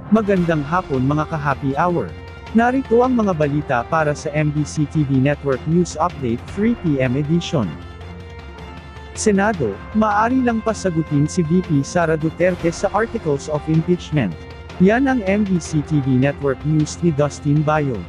Magandang hapon mga ka-happy hour. Narito ang mga balita para sa MBC TV Network News Update 3 PM edition. Senado, maaari lang pasagutin si VP Sara Duterte sa Articles of Impeachment. Yan ang MBC TV Network News ni Dustin Bayo.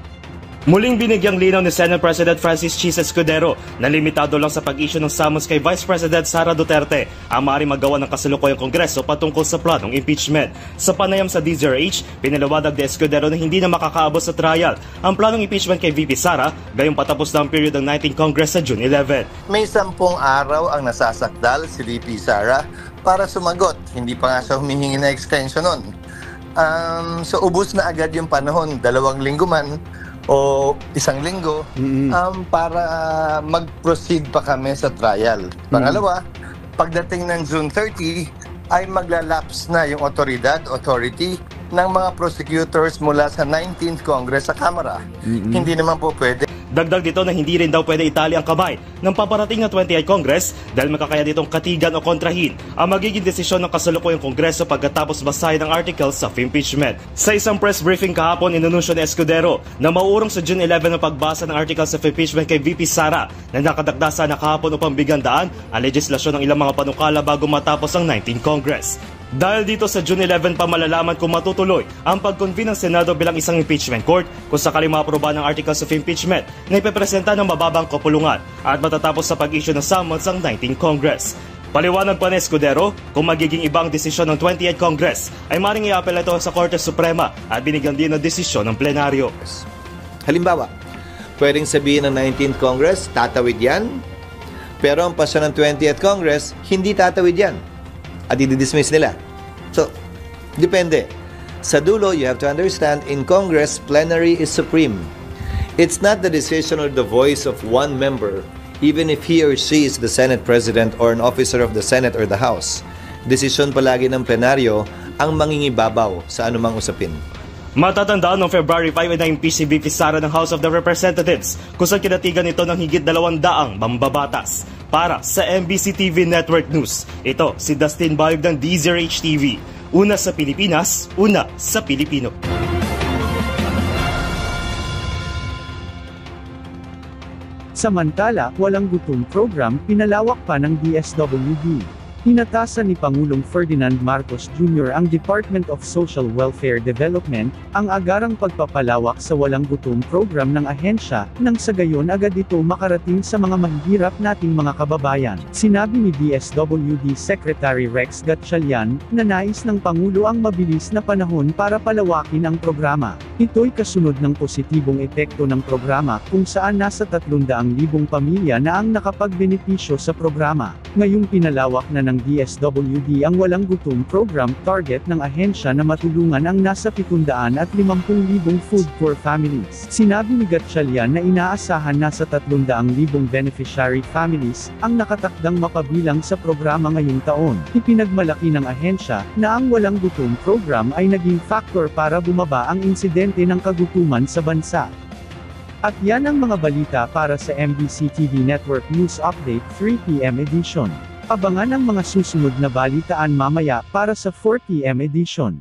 Muling binigyang linaw ni Senate President Francis Chis Escudero na limitado lang sa pag-issue ng summons kay Vice President Sara Duterte ang maaaring magawa ng kasalukuyang Kongreso patungkol sa planong impeachment. Sa panayam sa DZRH, pinaliwanag ni Escudero na hindi na makakaabot sa trial ang planong impeachment kay VP Sara gayong patapos na ang period ng 19th Congress sa June 11. May 10 araw ang nasasakdal si VP Sara para sumagot. Hindi pa nga siya humihingi na extension nun. So ubos na agad yung panahon, 2 linggo man o 1 linggo para mag-proceed pa kami sa trial. Pangalawa, pagdating ng June 30 ay maglalapse na yung authority ng mga prosecutors mula sa 19th Congress sa Kamara. Hindi naman po pwede. Dagdag dito na hindi rin daw pwede itali ang kamay ng paparating na 28th Congress dahil makakaya ditong katigan o kontrahin ang magiging desisyon ng kasalukuyang Kongreso pagkatapos basahin ang articles of impeachment. Sa isang press briefing kahapon, inununsyo ni Escudero na mauurong sa June 11 ang pagbasa ng articles of impeachment kay VP Sara na nakadagdasa na kahapon upang bigyan daan ang legislasyon ng ilang mga panukala bago matapos ang 19th Congress. Dahil dito sa June 11 pa malalaman kung matutuloy ang pag-convene ng Senado bilang isang impeachment court kung sakaling maaproba ng articles of impeachment na ipepresenta ng mababang kapulungan at matatapos sa pag-issue ng summons ang 19th Congress. Paliwanag pa ni Escudero, kung magiging ibang desisyon ng 28th Congress ay maring i-apela ito sa Korte Suprema at binigyan din ng desisyon ng plenaryo. Halimbawa, pwedeng sabihin ng 19th Congress, tatawid yan, pero ang pasya ng 20th Congress, hindi tatawid yan. At i-dismiss nila. So, depende. Sa dulo, you have to understand, in Congress, plenary is supreme. It's not the decision or the voice of one member, even if he or she is the Senate President or an officer of the Senate or the House. Desisyon palagi ng plenaryo ang mangingibabaw sa anumang usapin. Matatandaan noong February 5 na impeach si VP Sara ng House of the Representatives kung saan kinatigan ito ng higit 200 mambabatas. Para sa MBC TV Network News, ito si Dustin Bayog ng DZRH TV. Una sa Pilipinas, una sa Pilipino. Samantala, walang gutom program pinalawak pa ng DSWD. Inatasan ni Pangulong Ferdinand Marcos Jr. ang Department of Social Welfare Development, ang agarang pagpapalawak sa walang gutom program ng ahensya, nang sa gayon agad ito makarating sa mga mahihirap nating mga kababayan. Sinabi ni DSWD Secretary Rex Gatchalian, na nais ng Pangulo ang mabilis na panahon para palawakin ang programa. Ito'y kasunod ng positibong epekto ng programa, kung saan nasa 300,000 pamilya na ang nakapagbenepisyo sa programa. Ngayong pinalawak na ng DSWD ang walang gutom program, target ng ahensya na matulungan ang nasa 750,000 food poor families. Sinabi ni Gatchalian na inaasahan nasa 300,000 beneficiary families ang nakatakdang mapabilang sa programa ngayong taon. Ipinagmalaki ng ahensya na ang walang gutom program ay naging factor para bumaba ang insidente ng kagutuman sa bansa. At yan ang mga balita para sa MBC TV Network News Update 3 PM edition. Abangan ang mga susunod na balitaan mamaya para sa 4 PM edition.